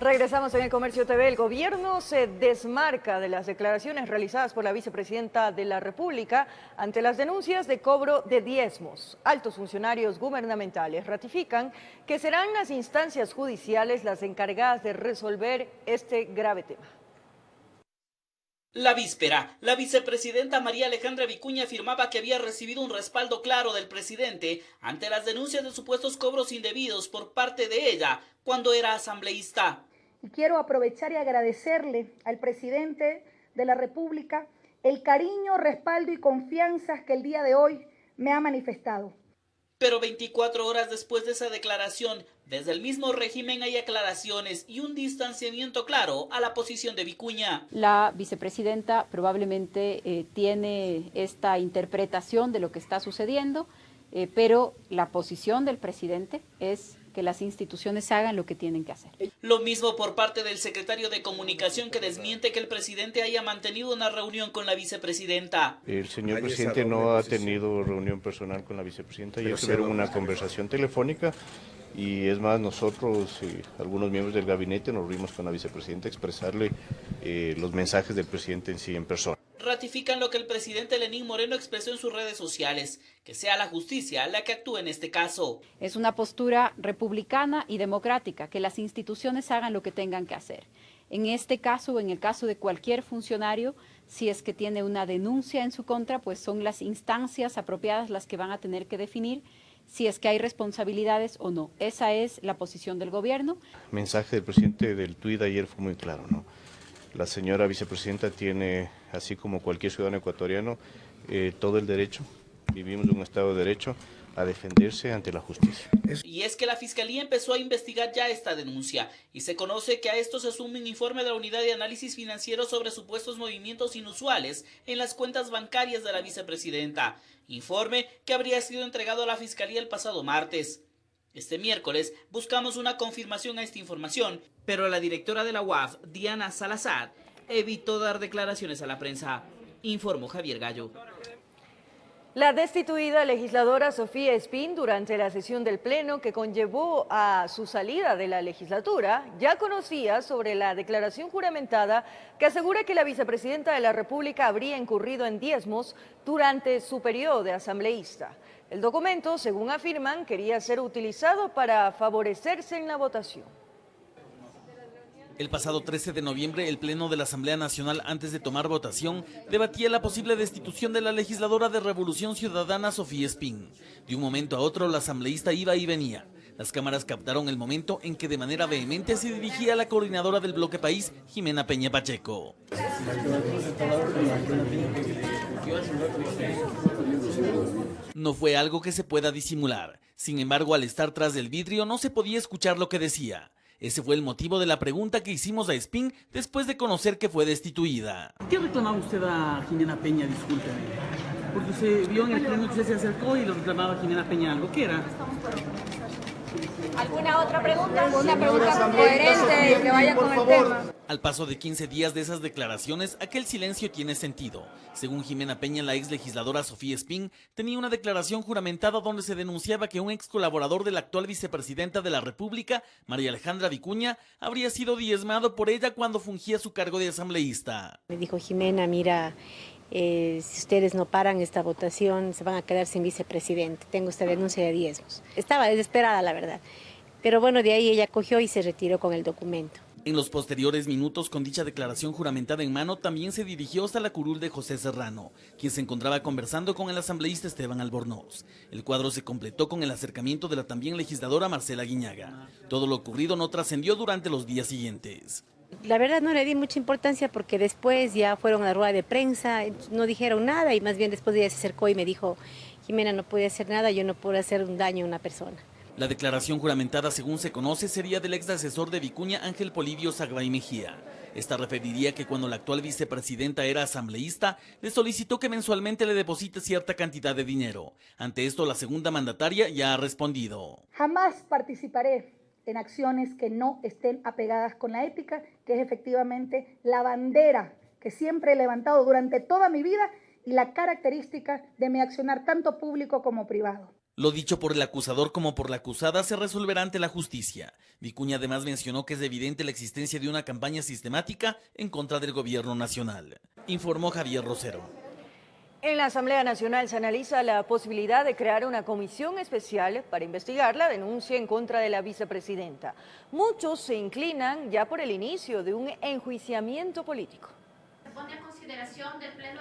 Regresamos en el Comercio TV. El gobierno se desmarca de las declaraciones realizadas por la vicepresidenta de la República ante las denuncias de cobro de diezmos. Altos funcionarios gubernamentales ratifican que serán las instancias judiciales las encargadas de resolver este grave tema. La víspera, la vicepresidenta María Alejandra Vicuña afirmaba que había recibido un respaldo claro del presidente ante las denuncias de supuestos cobros indebidos por parte de ella cuando era asambleísta. Y quiero aprovechar y agradecerle al presidente de la República el cariño, respaldo y confianza que el día de hoy me ha manifestado. Pero 24 horas después de esa declaración, desde el mismo régimen hay aclaraciones y un distanciamiento claro a la posición de Vicuña. La vicepresidenta probablemente tiene esta interpretación de lo que está sucediendo, pero la posición del presidente es que las instituciones hagan lo que tienen que hacer. Lo mismo por parte del secretario de Comunicación, que desmiente que el presidente haya mantenido una reunión con la vicepresidenta. El señor presidente no ha tenido reunión personal con la vicepresidenta, ya tuvieron una conversación telefónica y es más, nosotros, algunos miembros del gabinete, nos reunimos con la vicepresidenta a expresarle los mensajes del presidente en sí en persona. Ratifican lo que el presidente Lenín Moreno expresó en sus redes sociales, que sea la justicia la que actúe en este caso. Es una postura republicana y democrática, que las instituciones hagan lo que tengan que hacer. En este caso o en el caso de cualquier funcionario, si es que tiene una denuncia en su contra, pues son las instancias apropiadas las que van a tener que definir si es que hay responsabilidades o no. Esa es la posición del gobierno. El mensaje del presidente del tuit ayer fue muy claro, ¿no? La señora vicepresidenta tiene, así como cualquier ciudadano ecuatoriano, todo el derecho, vivimos en un Estado de Derecho, a defenderse ante la justicia. Y es que la Fiscalía empezó a investigar ya esta denuncia y se conoce que a esto se suma un informe de la Unidad de Análisis Financiero sobre supuestos movimientos inusuales en las cuentas bancarias de la vicepresidenta, informe que habría sido entregado a la Fiscalía el pasado martes. Este miércoles buscamos una confirmación a esta información, pero la directora de la UAF, Diana Salazar, evitó dar declaraciones a la prensa. Informó Javier Gallo. La destituida legisladora Sofía Espín, durante la sesión del Pleno que conllevó a su salida de la legislatura, ya conocía sobre la declaración juramentada que asegura que la vicepresidenta de la República habría incurrido en diezmos durante su periodo de asambleísta. El documento, según afirman, quería ser utilizado para favorecerse en la votación. El pasado 13 de noviembre, el Pleno de la Asamblea Nacional, antes de tomar votación, debatía la posible destitución de la legisladora de Revolución Ciudadana Sofía Espín. De un momento a otro, la asambleísta iba y venía. Las cámaras captaron el momento en que de manera vehemente se dirigía a la coordinadora del Bloque País, Jimena Peña Pacheco. No fue algo que se pueda disimular. Sin embargo, al estar tras del vidrio no se podía escuchar lo que decía. Ese fue el motivo de la pregunta que hicimos a Espín después de conocer que fue destituida. ¿Qué reclamaba usted a Jimena Peña? Discúlpeme. Porque usted vio en el pleno que usted se acercó y le reclamaba a Jimena Peña algo. ¿Qué era? ¿Alguna otra pregunta? Una pregunta coherente y que vaya con el tema. Al paso de 15 días de esas declaraciones, aquel silencio tiene sentido. Según Jimena Peña, la ex legisladora Sofía Espín tenía una declaración juramentada donde se denunciaba que un ex colaborador de la actual vicepresidenta de la República, María Alejandra Vicuña, habría sido diezmado por ella cuando fungía su cargo de asambleísta. Me dijo Jimena, mira, si ustedes no paran esta votación, se van a quedar sin vicepresidente. Tengo esta denuncia de diezmos. Estaba desesperada, la verdad. Pero bueno, de ahí ella cogió y se retiró con el documento. En los posteriores minutos, con dicha declaración juramentada en mano, también se dirigió hasta la curul de José Serrano, quien se encontraba conversando con el asambleísta Esteban Albornoz. El cuadro se completó con el acercamiento de la también legisladora Marcela Guiñaga. Todo lo ocurrido no trascendió durante los días siguientes. La verdad no le di mucha importancia porque después ya fueron a la rueda de prensa, no dijeron nada y más bien después ella se acercó y me dijo, Jimena, no puede hacer nada, yo no puedo hacer un daño a una persona. La declaración juramentada, según se conoce, sería del ex asesor de Vicuña, Ángel Polibio Sagbay Mejía. Esta referiría que cuando la actual vicepresidenta era asambleísta, le solicitó que mensualmente le deposite cierta cantidad de dinero. Ante esto, la segunda mandataria ya ha respondido. Jamás participaré en acciones que no estén apegadas con la ética, que es efectivamente la bandera que siempre he levantado durante toda mi vida y la característica de mi accionar tanto público como privado. Lo dicho por el acusador como por la acusada se resolverá ante la justicia. Vicuña además mencionó que es evidente la existencia de una campaña sistemática en contra del gobierno nacional. Informó Javier Rosero. En la Asamblea Nacional se analiza la posibilidad de crear una comisión especial para investigar la denuncia en contra de la vicepresidenta. Muchos se inclinan ya por el inicio de un enjuiciamiento político.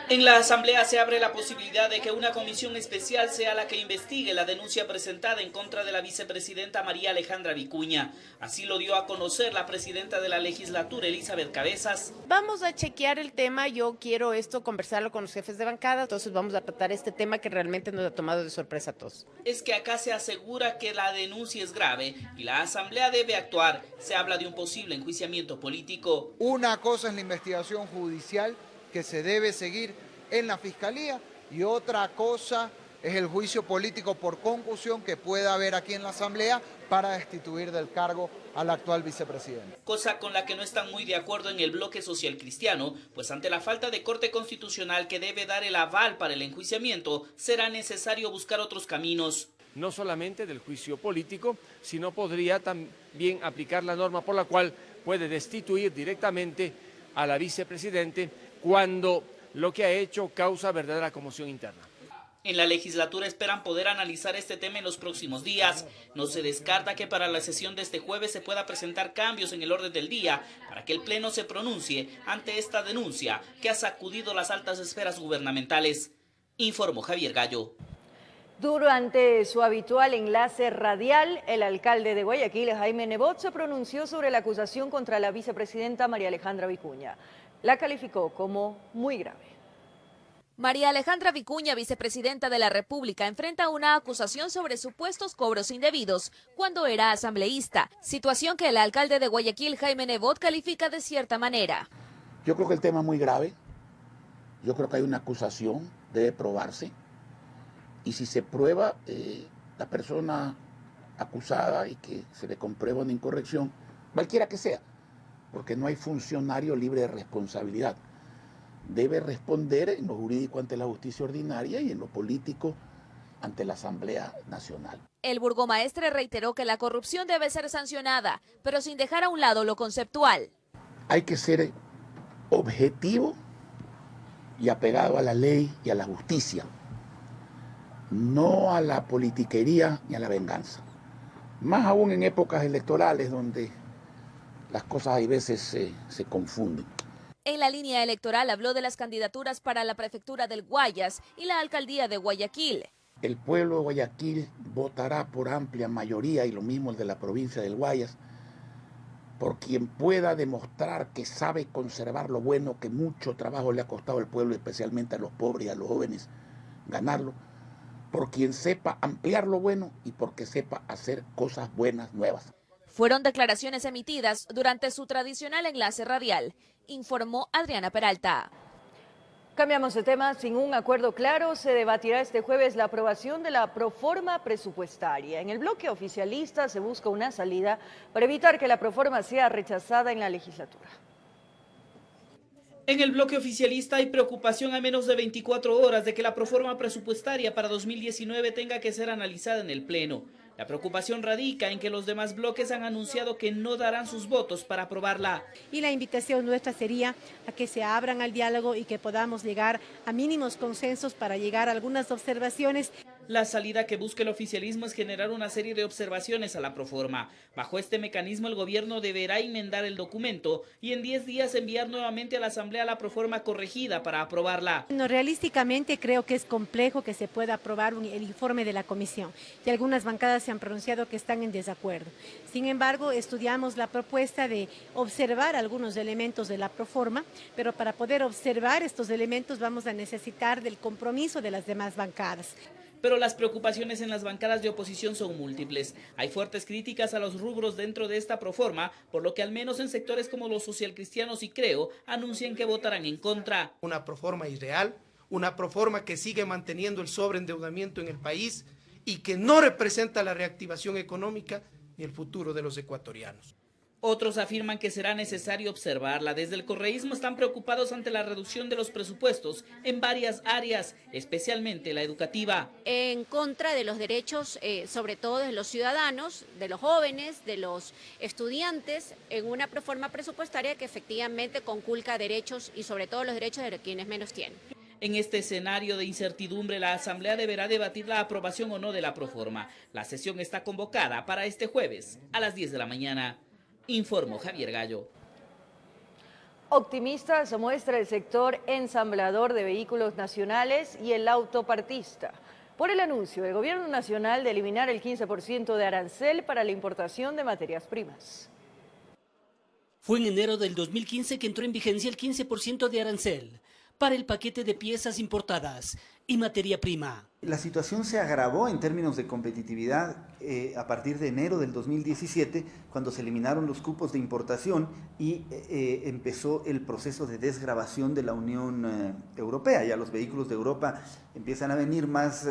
En la Asamblea se abre la posibilidad de que una comisión especial sea la que investigue la denuncia presentada en contra de la vicepresidenta María Alejandra Vicuña. Así lo dio a conocer la presidenta de la legislatura, Elizabeth Cabezas. Vamos a chequear el tema, yo quiero conversarlo con los jefes de bancada, entonces vamos a tratar este tema que realmente nos ha tomado de sorpresa a todos. Es que acá se asegura que la denuncia es grave y la Asamblea debe actuar. Se habla de un posible enjuiciamiento político. Una cosa es la investigación judicial que se debe seguir en la Fiscalía y otra cosa es el juicio político por concusión que pueda haber aquí en la Asamblea para destituir del cargo al actual vicepresidente. Cosa con la que no están muy de acuerdo en el bloque social cristiano, pues ante la falta de corte constitucional que debe dar el aval para el enjuiciamiento, será necesario buscar otros caminos. No solamente del juicio político, sino podría también aplicar la norma por la cual puede destituir directamente a la vicepresidente cuando lo que ha hecho causa verdadera conmoción interna. En la legislatura esperan poder analizar este tema en los próximos días. No se descarta que para la sesión de este jueves se pueda presentar cambios en el orden del día para que el Pleno se pronuncie ante esta denuncia que ha sacudido las altas esferas gubernamentales. Informó Javier Gallo. Durante su habitual enlace radial, el alcalde de Guayaquil, Jaime Nebot, se pronunció sobre la acusación contra la vicepresidenta María Alejandra Vicuña. La calificó como muy grave. María Alejandra Vicuña, vicepresidenta de la República, enfrenta una acusación sobre supuestos cobros indebidos cuando era asambleísta, situación que el alcalde de Guayaquil, Jaime Nebot, califica de cierta manera. Yo creo que el tema es muy grave, yo creo que hay una acusación, debe probarse, y si se prueba la persona acusada y que se le comprueba una incorrección, cualquiera que sea, porque no hay funcionario libre de responsabilidad. Debe responder en lo jurídico ante la justicia ordinaria y en lo político ante la Asamblea Nacional. El burgomaestre reiteró que la corrupción debe ser sancionada, pero sin dejar a un lado lo conceptual. Hay que ser objetivo y apegado a la ley y a la justicia, no a la politiquería ni a la venganza. Más aún en épocas electorales donde las cosas a veces se confunden. En la línea electoral habló de las candidaturas para la prefectura del Guayas y la alcaldía de Guayaquil. El pueblo de Guayaquil votará por amplia mayoría, y lo mismo el de la provincia del Guayas, por quien pueda demostrar que sabe conservar lo bueno que mucho trabajo le ha costado al pueblo, especialmente a los pobres y a los jóvenes, ganarlo, por quien sepa ampliar lo bueno y porque sepa hacer cosas buenas nuevas. Fueron declaraciones emitidas durante su tradicional enlace radial, informó Adriana Peralta. Cambiamos de tema. Sin un acuerdo claro, se debatirá este jueves la aprobación de la proforma presupuestaria. En el bloque oficialista se busca una salida para evitar que la proforma sea rechazada en la legislatura. En el bloque oficialista hay preocupación a menos de 24 horas de que la proforma presupuestaria para 2019 tenga que ser analizada en el Pleno. La preocupación radica en que los demás bloques han anunciado que no darán sus votos para aprobarla. Y la invitación nuestra sería a que se abran al diálogo y que podamos llegar a mínimos consensos para llegar a algunas observaciones. La salida que busca el oficialismo es generar una serie de observaciones a la proforma. Bajo este mecanismo, el gobierno deberá enmendar el documento y en 10 días enviar nuevamente a la Asamblea la proforma corregida para aprobarla. No, realísticamente creo que es complejo que se pueda aprobar el informe de la comisión, y algunas bancadas se han pronunciado que están en desacuerdo. Sin embargo, estudiamos la propuesta de observar algunos elementos de la proforma, pero para poder observar estos elementos vamos a necesitar del compromiso de las demás bancadas. Pero las preocupaciones en las bancadas de oposición son múltiples. Hay fuertes críticas a los rubros dentro de esta proforma, por lo que al menos en sectores como los socialcristianos y Creo anuncian que votarán en contra. Una proforma irreal, una proforma que sigue manteniendo el sobreendeudamiento en el país y que no representa la reactivación económica ni el futuro de los ecuatorianos. Otros afirman que será necesario observarla. Desde el correísmo están preocupados ante la reducción de los presupuestos en varias áreas, especialmente la educativa. En contra de los derechos, sobre todo de los ciudadanos, de los jóvenes, de los estudiantes, en una reforma presupuestaria que efectivamente conculca derechos y sobre todo los derechos de quienes menos tienen. En este escenario de incertidumbre, la Asamblea deberá debatir la aprobación o no de la proforma. La sesión está convocada para este jueves a las 10 de la mañana. Informó Javier Gallo. Optimista se muestra el sector ensamblador de vehículos nacionales y el autopartista por el anuncio del Gobierno Nacional de eliminar el 15% de arancel para la importación de materias primas. Fue en enero del 2015 que entró en vigencia el 15% de arancel para el paquete de piezas importadas y materia prima. La situación se agravó en términos de competitividad a partir de enero del 2017, cuando se eliminaron los cupos de importación y empezó el proceso de desgravación de la Unión Europea. Ya los vehículos de Europa empiezan a venir más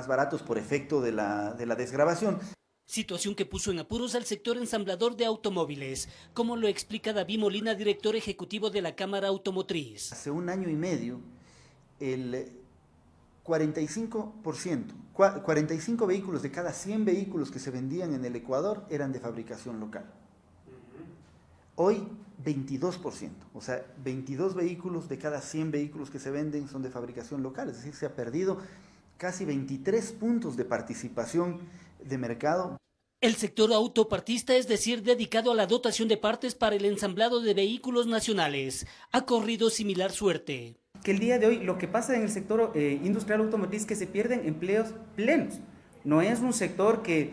baratos por efecto de la desgravación. Situación que puso en apuros al sector ensamblador de automóviles, como lo explica David Molina, director ejecutivo de la Cámara Automotriz. Hace un año y medio, el 45 vehículos de cada 100 vehículos que se vendían en el Ecuador eran de fabricación local. Hoy 22%, o sea, 22 vehículos de cada 100 vehículos que se venden son de fabricación local, es decir, se ha perdido casi 23 puntos de participación de mercado. El sector autopartista, es decir, dedicado a la dotación de partes para el ensamblado de vehículos nacionales, ha corrido similar suerte. Que el día de hoy lo que pasa en el sector industrial automotriz es que se pierden empleos plenos. No es un sector que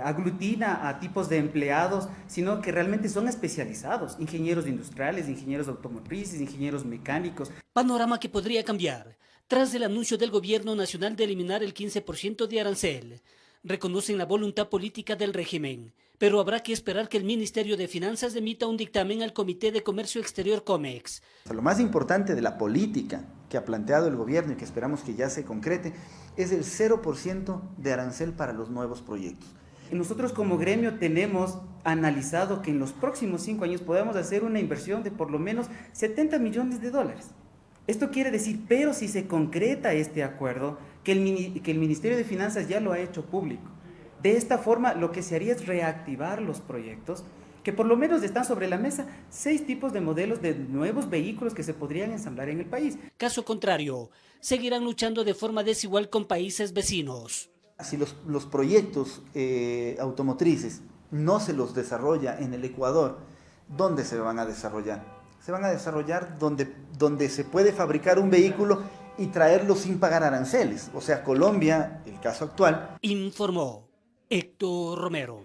aglutina a tipos de empleados, sino que realmente son especializados, ingenieros industriales, ingenieros automotrices, ingenieros mecánicos. Panorama que podría cambiar tras el anuncio del Gobierno Nacional de eliminar el 15% de arancel. Reconocen la voluntad política del régimen, pero habrá que esperar que el Ministerio de Finanzas emita un dictamen al Comité de Comercio Exterior COMEX. Lo más importante de la política que ha planteado el gobierno y que esperamos que ya se concrete es el 0% de arancel para los nuevos proyectos. Nosotros como gremio tenemos analizado que en los próximos 5 años podemos hacer una inversión de por lo menos $70 millones. Esto quiere decir, pero si se concreta este acuerdo, que el Ministerio de Finanzas ya lo ha hecho público. De esta forma, lo que se haría es reactivar los proyectos, que por lo menos están sobre la mesa 6 tipos de modelos de nuevos vehículos que se podrían ensamblar en el país. Caso contrario, seguirán luchando de forma desigual con países vecinos. Si los proyectos automotrices no se los desarrolla en el Ecuador, ¿dónde se van a desarrollar? Se van a desarrollar donde se puede fabricar un vehículo y traerlo sin pagar aranceles. O sea, Colombia, el caso actual. Informó Héctor Romero.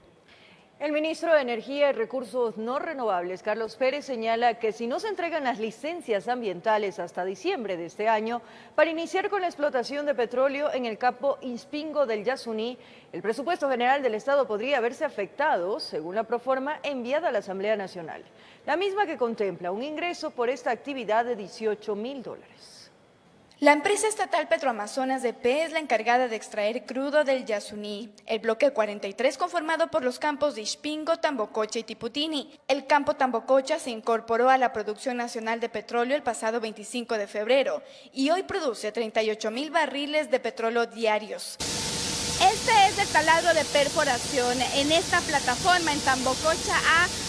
El ministro de Energía y Recursos No Renovables, Carlos Pérez, señala que si no se entregan las licencias ambientales hasta diciembre de este año para iniciar con la explotación de petróleo en el campo Ispingo del Yasuní, el presupuesto general del Estado podría verse afectado, según la proforma enviada a la Asamblea Nacional, la misma que contempla un ingreso por esta actividad de $18.000. La empresa estatal Petroamazonas BP es la encargada de extraer crudo del Yasuní, el bloque 43 conformado por los campos de Ispingo, Tambococha y Tiputini. El campo Tambococha se incorporó a la producción nacional de petróleo el pasado 25 de febrero y hoy produce 38.000 barriles de petróleo diarios. Este es el taladro de perforación. En esta plataforma en Tambococha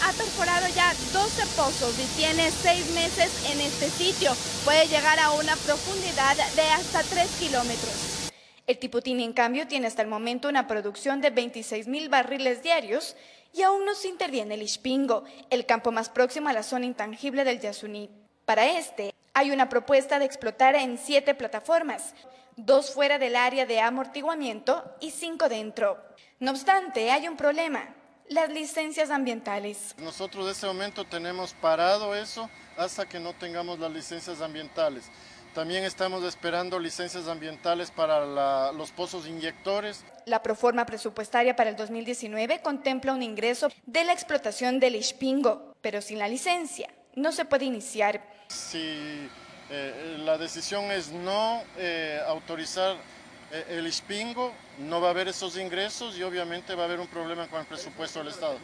ha perforado ya 12 pozos y tiene 6 meses en este sitio. Puede llegar a una profundidad de hasta 3 kilómetros. El Tiputini, en cambio, tiene hasta el momento una producción de 26.000 barriles diarios y aún no se interviene el Ispingo, el campo más próximo a la zona intangible del Yasuní. Para este, hay una propuesta de explotar en 7 plataformas, 2 fuera del área de amortiguamiento y 5 dentro. No obstante, hay un problema: las licencias ambientales. Nosotros en este momento tenemos parado eso hasta que no tengamos las licencias ambientales. También estamos esperando licencias ambientales para los pozos inyectores. La proforma presupuestaria para el 2019 contempla un ingreso de la explotación del Ispingo, pero sin la licencia no se puede iniciar. Si la decisión es no autorizar el Ispingo, no va a haber esos ingresos y obviamente va a haber un problema con el presupuesto del Estado.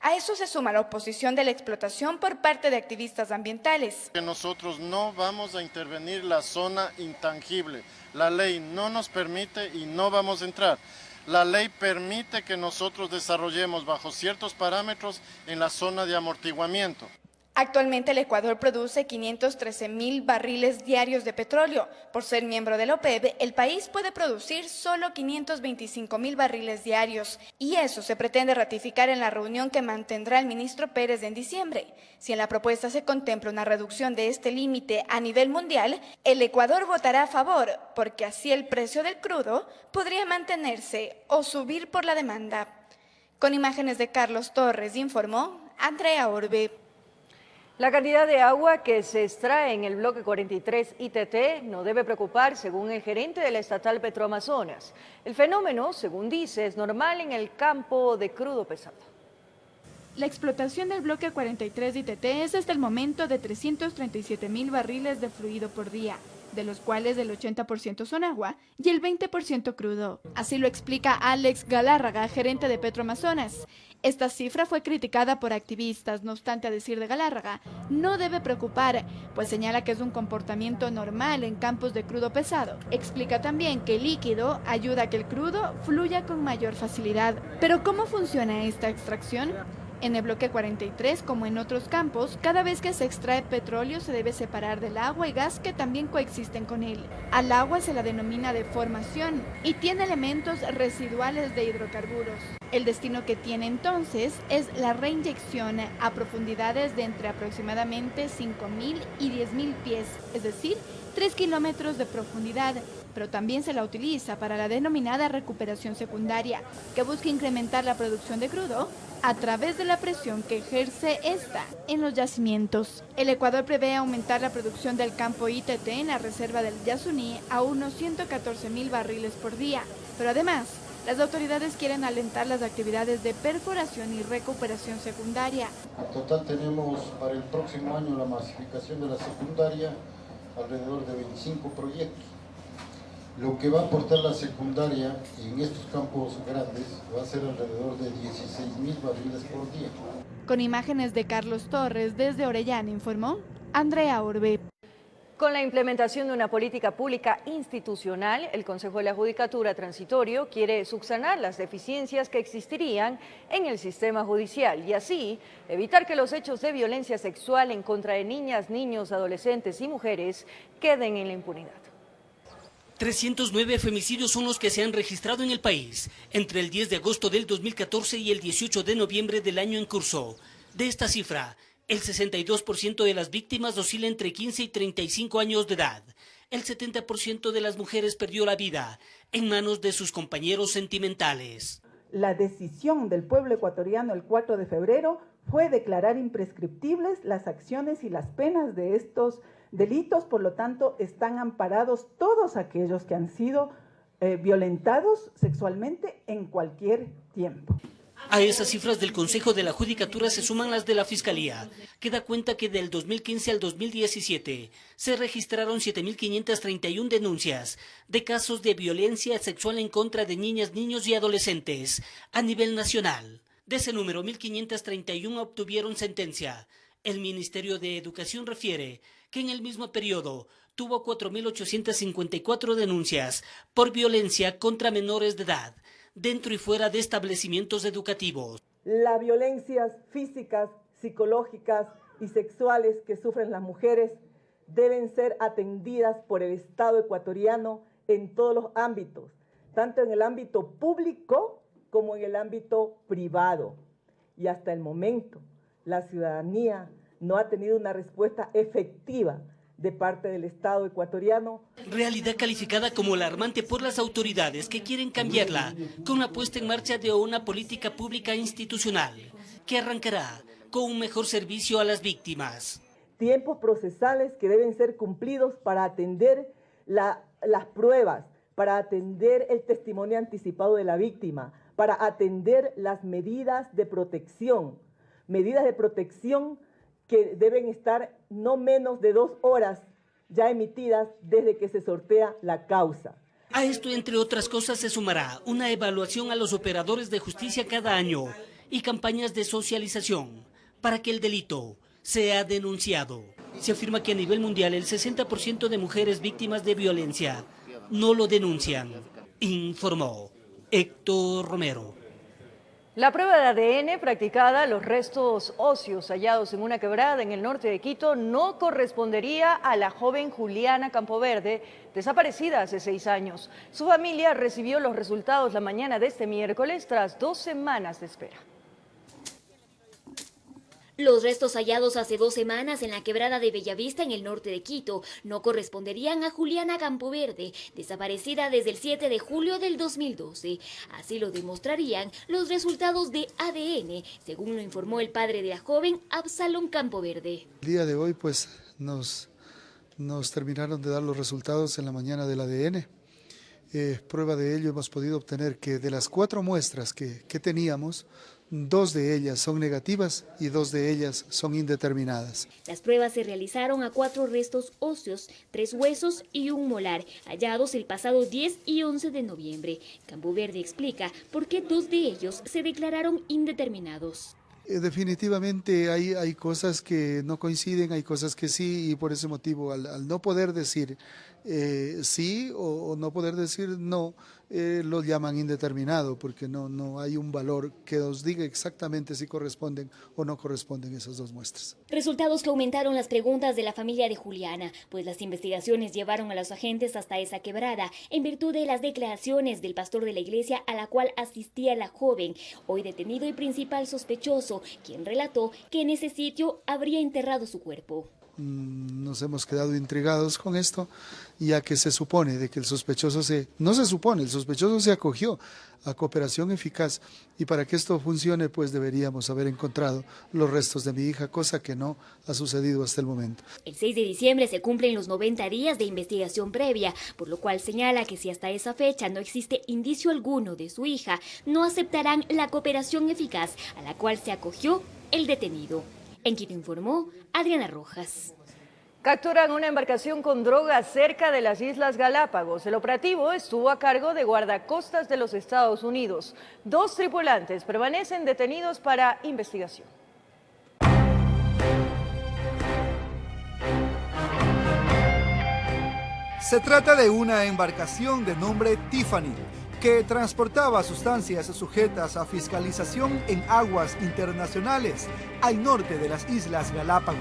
A eso se suma la oposición de la explotación por parte de activistas ambientales. Nosotros no vamos a intervenir la zona intangible. La ley no nos permite y no vamos a entrar. La ley permite que nosotros desarrollemos bajo ciertos parámetros en la zona de amortiguamiento. Actualmente el Ecuador produce 513.000 barriles diarios de petróleo. Por ser miembro de la OPEP, el país puede producir solo 525.000 barriles diarios. Y eso se pretende ratificar en la reunión que mantendrá el ministro Pérez en diciembre. Si en la propuesta se contempla una reducción de este límite a nivel mundial, el Ecuador votará a favor, porque así el precio del crudo podría mantenerse o subir por la demanda. Con imágenes de Carlos Torres, informó Andrea Orbe. La cantidad de agua que se extrae en el bloque 43 ITT no debe preocupar, según el gerente de la estatal Petroamazonas. El fenómeno, según dice, es normal en el campo de crudo pesado. La explotación del bloque 43 ITT es hasta el momento de 337.000 barriles de fluido por día, de los cuales el 80% son agua y el 20% crudo. Así lo explica Alex Galárraga, gerente de Petroamazonas. Esta cifra fue criticada por activistas, no obstante, a decir de Galárraga, no debe preocupar, pues señala que es un comportamiento normal en campos de crudo pesado. Explica también que el líquido ayuda a que el crudo fluya con mayor facilidad. Pero ¿cómo funciona esta extracción? En el bloque 43, como en otros campos, cada vez que se extrae petróleo se debe separar del agua y gas que también coexisten con él. Al agua se la denomina deformación y tiene elementos residuales de hidrocarburos. El destino que tiene entonces es la reinyección a profundidades de entre aproximadamente 5.000 y 10.000 pies, es decir, 3 kilómetros de profundidad, pero también se la utiliza para la denominada recuperación secundaria, que busca incrementar la producción de crudo a través de la presión que ejerce esta en los yacimientos. El Ecuador prevé aumentar la producción del campo ITT en la reserva del Yasuní a unos 114.000 barriles por día, pero además, las autoridades quieren alentar las actividades de perforación y recuperación secundaria. En total tenemos para el próximo año la masificación de la secundaria alrededor de 25 proyectos. Lo que va a aportar la secundaria en estos campos grandes va a ser alrededor de 16.000 barriles por día. Con imágenes de Carlos Torres desde Orellana, informó Andrea Orbe. Con la implementación de una política pública institucional, el Consejo de la Judicatura Transitorio quiere subsanar las deficiencias que existirían en el sistema judicial y así evitar que los hechos de violencia sexual en contra de niñas, niños, adolescentes y mujeres queden en la impunidad. 309 femicidios son los que se han registrado en el país entre el 10 de agosto del 2014 y el 18 de noviembre del año en curso. De esta cifra, el 62% de las víctimas oscila entre 15 y 35 años de edad. El 70% de las mujeres perdió la vida en manos de sus compañeros sentimentales. La decisión del pueblo ecuatoriano el 4 de febrero fue declarar imprescriptibles las acciones y las penas de estos delitos, por lo tanto están amparados todos aquellos que han sido violentados sexualmente en cualquier tiempo. A esas cifras del Consejo de la Judicatura se suman las de la Fiscalía, que da cuenta que del 2015 al 2017 se registraron 7.531 denuncias de casos de violencia sexual en contra de niñas, niños y adolescentes a nivel nacional. De ese número, 1.531 obtuvieron sentencia. El Ministerio de Educación refiere que en el mismo periodo tuvo 4.854 denuncias por violencia contra menores de edad, dentro y fuera de establecimientos educativos. Las violencias físicas, psicológicas y sexuales que sufren las mujeres deben ser atendidas por el Estado ecuatoriano en todos los ámbitos, tanto en el ámbito público como en el ámbito privado. Y hasta el momento, la ciudadanía no ha tenido una respuesta efectiva de parte del Estado ecuatoriano. Realidad calificada como alarmante por las autoridades que quieren cambiarla con la puesta en marcha de una política pública institucional que arrancará con un mejor servicio a las víctimas. Tiempos procesales que deben ser cumplidos para atender las pruebas, para atender el testimonio anticipado de la víctima, para atender las medidas de protección que deben estar no menos de 2 horas ya emitidas desde que se sortea la causa. A esto, entre otras cosas, se sumará una evaluación a los operadores de justicia cada año y campañas de socialización para que el delito sea denunciado. Se afirma que a nivel mundial el 60% de mujeres víctimas de violencia no lo denuncian, informó Héctor Romero. La prueba de ADN practicada a los restos óseos hallados en una quebrada en el norte de Quito no correspondería a la joven Juliana Campoverde, desaparecida hace 6 años. Su familia recibió los resultados la mañana de este miércoles tras 2 semanas de espera. Los restos hallados hace 2 semanas en la quebrada de Bellavista, en el norte de Quito, no corresponderían a Juliana Campoverde, desaparecida desde el 7 de julio del 2012. Así lo demostrarían los resultados de ADN, según lo informó el padre de la joven, Absalón Campoverde. El día de hoy, pues, nos terminaron de dar los resultados en la mañana del ADN. Prueba de ello hemos podido obtener que de las 4 muestras que teníamos, 2 de ellas son negativas y 2 de ellas son indeterminadas. Las pruebas se realizaron a 4 restos óseos, 3 huesos y un molar, hallados el pasado 10 y 11 de noviembre. Campoverde explica por qué 2 de ellos se declararon indeterminados. Definitivamente hay cosas que no coinciden, hay cosas que sí, y por ese motivo al no poder decir sí o no poder decir no, lo llaman indeterminado, porque no hay un valor que nos diga exactamente si corresponden o no corresponden esas 2 muestras. Resultados que aumentaron las preguntas de la familia de Juliana, pues las investigaciones llevaron a los agentes hasta esa quebrada, en virtud de las declaraciones del pastor de la iglesia a la cual asistía la joven, hoy detenido y principal sospechoso, quien relató que en ese sitio habría enterrado su cuerpo. Nos hemos quedado intrigados con esto, ya que se supone de que el sospechoso el sospechoso se acogió a cooperación eficaz, y para que esto funcione pues deberíamos haber encontrado los restos de mi hija, cosa que no ha sucedido hasta el momento. El 6 de diciembre se cumplen los 90 días de investigación previa, por lo cual señala que si hasta esa fecha no existe indicio alguno de su hija, no aceptarán la cooperación eficaz a la cual se acogió el detenido. En Quito informó Adriana Rojas. Capturan una embarcación con drogas cerca de las Islas Galápagos. El operativo estuvo a cargo de guardacostas de los Estados Unidos. 2 tripulantes permanecen detenidos para investigación. Se trata de una embarcación de nombre Tiffany, que transportaba sustancias sujetas a fiscalización en aguas internacionales al norte de las Islas Galápagos.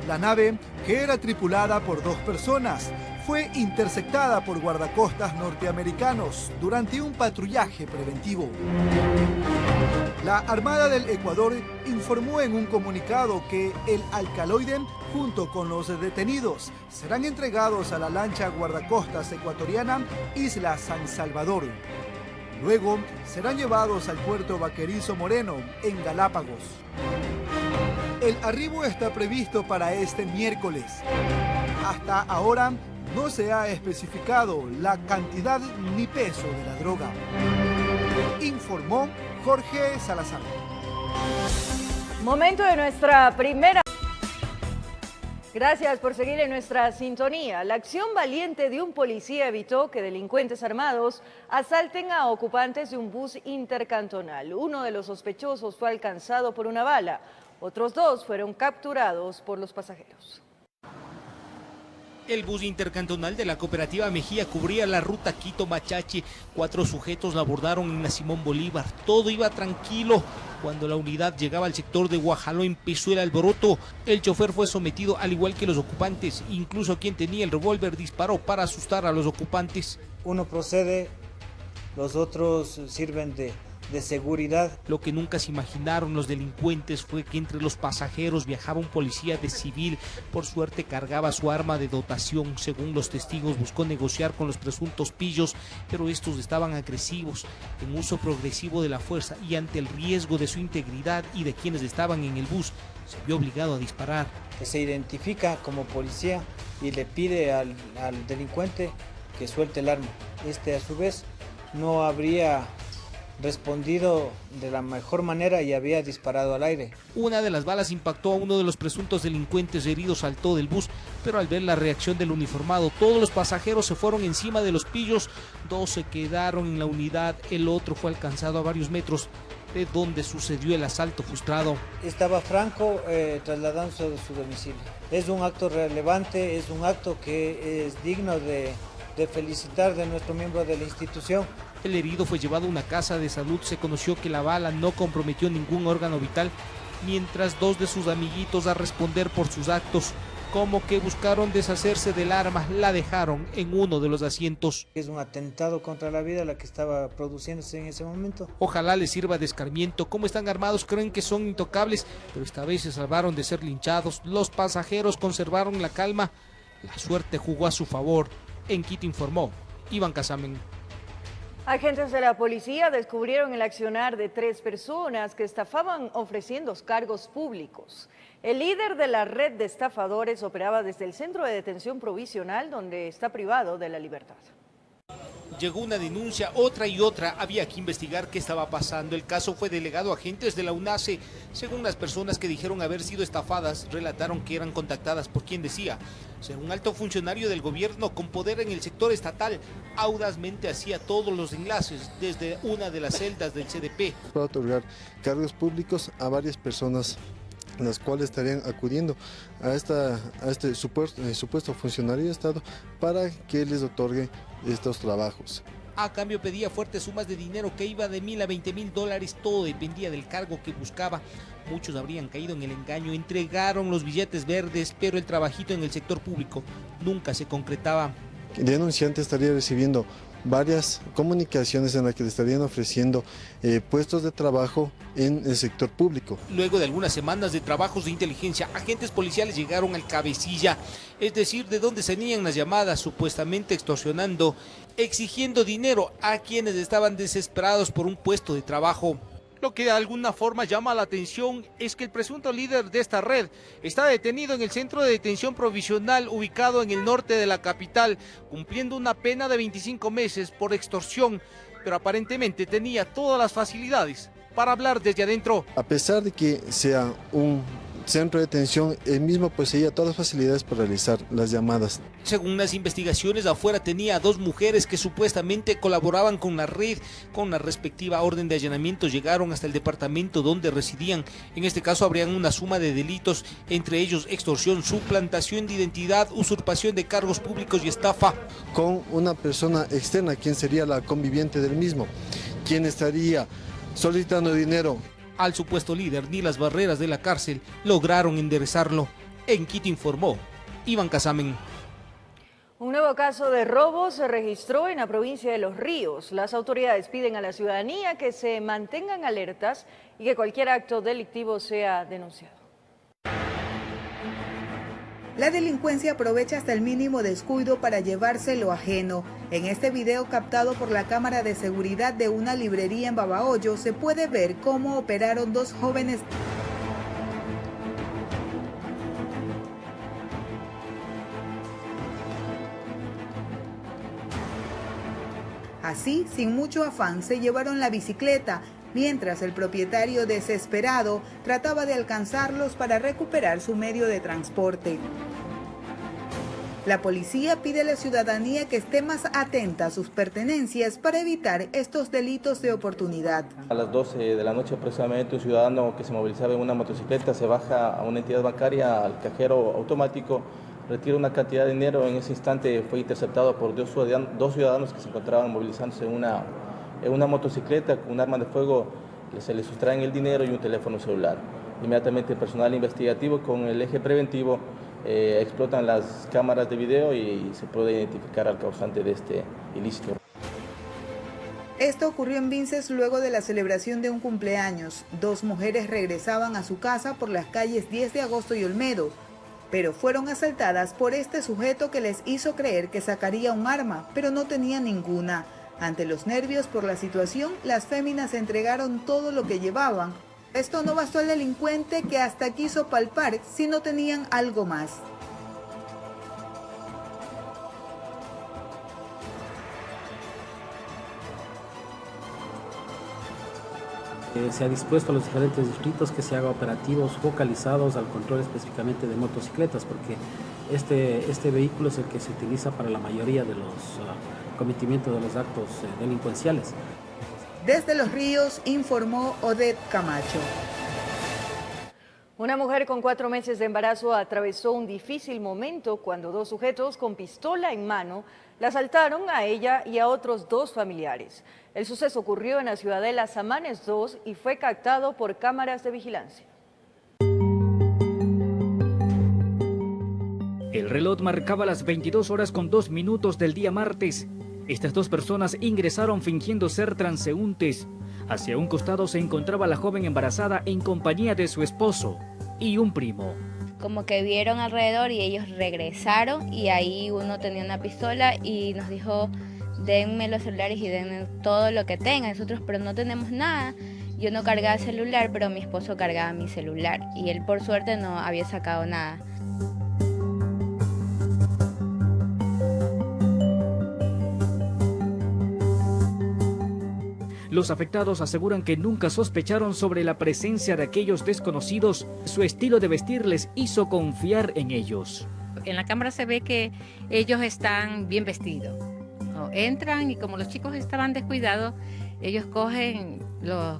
La nave, que era tripulada por 2 personas, fue interceptada por guardacostas norteamericanos durante un patrullaje preventivo. La Armada del Ecuador informó en un comunicado que el alcaloide, junto con los detenidos, serán entregados a la lancha guardacostas ecuatoriana Isla San Salvador. Luego serán llevados al puerto Vaquerizo Moreno, en Galápagos. El arribo está previsto para este miércoles. Hasta ahora no se ha especificado la cantidad ni peso de la droga, informó Jorge Salazar. Momento de nuestra primera. Gracias por seguir en nuestra sintonía. La acción valiente de un policía evitó que delincuentes armados asalten a ocupantes de un bus intercantonal. Uno de los sospechosos fue alcanzado por una bala. Otros 2 fueron capturados por los pasajeros. El bus intercantonal de la cooperativa Mejía cubría la ruta Quito-Machachi. 4 sujetos la abordaron en la Simón Bolívar. Todo iba tranquilo. Cuando la unidad llegaba al sector de Guajaló empezó el alboroto. El chofer fue sometido al igual que los ocupantes. Incluso quien tenía el revólver disparó para asustar a los ocupantes. Uno procede, los otros sirven de seguridad. Lo que nunca se imaginaron los delincuentes fue que entre los pasajeros viajaba un policía de civil. Por suerte cargaba su arma de dotación. Según los testigos, buscó negociar con los presuntos pillos, pero estos estaban agresivos, en uso progresivo de la fuerza, y ante el riesgo de su integridad y de quienes estaban en el bus, se vio obligado a disparar. Que se identifica como policía y le pide al delincuente que suelte el arma. A su vez no habría respondido de la mejor manera y había disparado al aire. Una de las balas impactó a uno de los presuntos delincuentes heridos, saltó del bus, pero al ver la reacción del uniformado, todos los pasajeros se fueron encima de los pillos, 2 se quedaron en la unidad, el otro fue alcanzado a varios metros de donde sucedió el asalto frustrado. Estaba Franco trasladándose de su domicilio. Es un acto relevante, es un acto que es digno de felicitar de nuestro miembro de la institución. El herido fue llevado a una casa de salud. Se conoció que la bala no comprometió ningún órgano vital, mientras 2 de sus amiguitos, a responder por sus actos, como que buscaron deshacerse del arma, la dejaron en uno de los asientos. Es un atentado contra la vida la que estaba produciéndose en ese momento. Ojalá les sirva de escarmiento. Como están armados, creen que son intocables, pero esta vez se salvaron de ser linchados. Los pasajeros conservaron la calma. La suerte jugó a su favor. En Quito informó Iván Casamen. Agentes de la policía descubrieron el accionar de 3 personas que estafaban ofreciendo cargos públicos. El líder de la red de estafadores operaba desde el centro de detención provisional, donde está privado de la libertad. Llegó una denuncia, otra y otra. Había que investigar qué estaba pasando. El caso fue delegado a agentes de la UNACE. Según las personas que dijeron haber sido estafadas, relataron que eran contactadas por quien decía ser un alto funcionario del gobierno con poder en el sector estatal. Audazmente hacía todos los enlaces desde una de las celdas del CDP. Para otorgar cargos públicos a varias personas, las cuales estarían acudiendo a este supuesto funcionario de Estado para que les otorgue estos trabajos. A cambio pedía fuertes sumas de dinero que iba de $1,000 a $20,000, todo dependía del cargo que buscaba. Muchos habrían caído en el engaño, entregaron los billetes verdes, pero el trabajito en el sector público nunca se concretaba. El denunciante estaría recibiendo varias comunicaciones en las que le estarían ofreciendo puestos de trabajo en el sector público. Luego de algunas semanas de trabajos de inteligencia, agentes policiales llegaron al cabecilla, es decir, de donde salían las llamadas supuestamente extorsionando, exigiendo dinero a quienes estaban desesperados por un puesto de trabajo. Lo que de alguna forma llama la atención es que el presunto líder de esta red está detenido en el centro de detención provisional ubicado en el norte de la capital, cumpliendo una pena de 25 meses por extorsión, pero aparentemente tenía todas las facilidades para hablar desde adentro. A pesar de que sea un centro de detención, el mismo poseía todas las facilidades para realizar las llamadas. Según las investigaciones, afuera tenía a 2 mujeres que supuestamente colaboraban con la red. Con la respectiva orden de allanamiento llegaron hasta el departamento donde residían. En este caso habrían una suma de delitos, entre ellos extorsión, suplantación de identidad, usurpación de cargos públicos y estafa. Con una persona externa, quien sería la conviviente del mismo, quien estaría solicitando dinero. Al supuesto líder ni las barreras de la cárcel lograron enderezarlo. En Quito informó Iván Casamen. Un nuevo caso de robo se registró en la provincia de Los Ríos. Las autoridades piden a la ciudadanía que se mantengan alertas y que cualquier acto delictivo sea denunciado. La delincuencia aprovecha hasta el mínimo descuido para llevarse lo ajeno. En este video captado por la cámara de seguridad de una librería en Babahoyo se puede ver cómo operaron 2 jóvenes. Así, sin mucho afán, se llevaron la bicicleta, mientras el propietario, desesperado, trataba de alcanzarlos para recuperar su medio de transporte. La policía pide a la ciudadanía que esté más atenta a sus pertenencias para evitar estos delitos de oportunidad. A las 12 de la noche aproximadamente un ciudadano que se movilizaba en una motocicleta se baja a una entidad bancaria, al cajero automático, retira una cantidad de dinero. En ese instante fue interceptado por 2 ciudadanos que se encontraban movilizándose en una motocicleta con un arma de fuego. Se les sustraen el dinero y un teléfono celular. Inmediatamente el personal investigativo con el eje preventivo explotan las cámaras de video y se puede identificar al causante de este ilícito. Esto ocurrió en Vinces luego de la celebración de un cumpleaños. 2 mujeres regresaban a su casa por las calles 10 de agosto y Olmedo, pero fueron asaltadas por este sujeto que les hizo creer que sacaría un arma, pero no tenía ninguna. Ante los nervios por la situación, las féminas entregaron todo lo que llevaban. Esto no bastó al delincuente, que hasta quiso palpar si no tenían algo más. Se ha dispuesto a los diferentes distritos que se hagan operativos focalizados al control específicamente de motocicletas, porque este vehículo es el que se utiliza para la mayoría de los cometimientos de los actos delincuenciales. Desde Los Ríos informó Odette Camacho. Una mujer con 4 meses de embarazo atravesó un difícil momento cuando 2 sujetos con pistola en mano la asaltaron a ella y a otros 2 familiares. El suceso ocurrió en la ciudadela Samanes 2 y fue captado por cámaras de vigilancia. El reloj marcaba las 22 horas con 2 minutos del día martes. Estas 2 personas ingresaron fingiendo ser transeúntes. Hacia un costado se encontraba la joven embarazada en compañía de su esposo y un primo. Como que vieron alrededor y ellos regresaron y ahí uno tenía una pistola y nos dijo, denme los celulares y denme todo lo que tengan. Nosotros, pero no tenemos nada. Yo no cargaba celular, pero mi esposo cargaba mi celular y él por suerte no había sacado nada. Los afectados aseguran que nunca sospecharon sobre la presencia de aquellos desconocidos. Su estilo de vestir les hizo confiar en ellos. En la cámara se ve que ellos están bien vestidos. Entran y como los chicos estaban descuidados, ellos cogen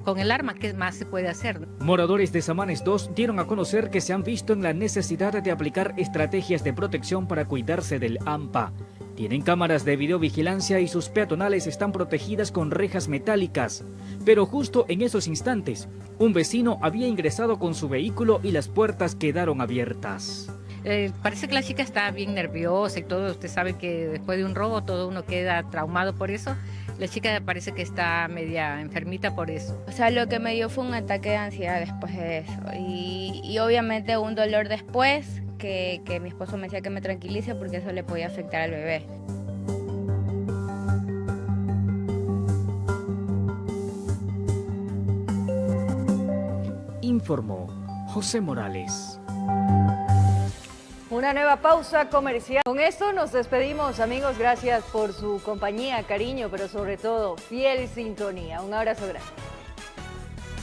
con el arma. ¿Qué más se puede hacer? Moradores de Samanes 2 dieron a conocer que se han visto en la necesidad de aplicar estrategias de protección para cuidarse del AMPA. Tienen cámaras de videovigilancia y sus peatonales están protegidas con rejas metálicas. Pero justo en esos instantes, un vecino había ingresado con su vehículo y las puertas quedaron abiertas. Parece que la chica está bien nerviosa y todo. Usted sabe que después de un robo todo uno queda traumado por eso. La chica parece que está media enfermita por eso. O sea, lo que me dio fue un ataque de ansiedad después de eso. Y obviamente un dolor después. Que mi esposo me decía que me tranquilice porque eso le podía afectar al bebé. Informó José Morales. Una nueva pausa comercial. Con esto nos despedimos, amigos. Gracias por su compañía, cariño, pero sobre todo fiel sintonía. Un abrazo grande.